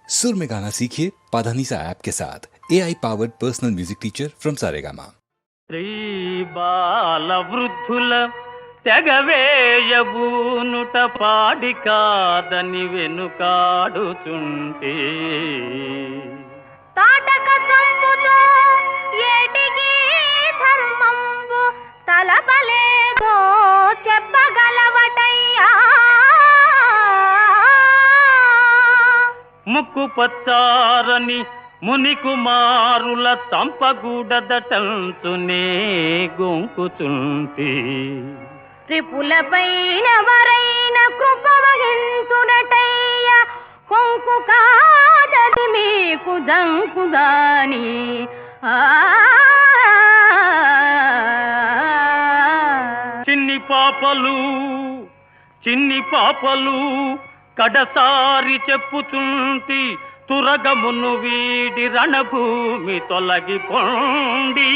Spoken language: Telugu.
सुर में गाना सीखिए पाधानीसा ऐप के साथ AI powered personal music teacher from Saregama. శ్రీ బాల వృద్ధుల తెగవేయబూనుట పాడి కాదని వెనుకాడుచుంటే తాటక సంపుతో ఏటికి ధర్మంబు తలపలేదో చెప్పగలవటయ్యా. ముక్కు పచ్చారని ముని కుమారుల తంపగూడదటంచునే గొంకుచుంటి త్రిపులపైన వరైన కృప వహించుడటయ్య. కొంకు కాదది మీకు దంకుదాని చిన్ని పాపలు కడసారి చెప్పుచుంటి తురగమును వీడి రణభూమి తొలగిపోండి.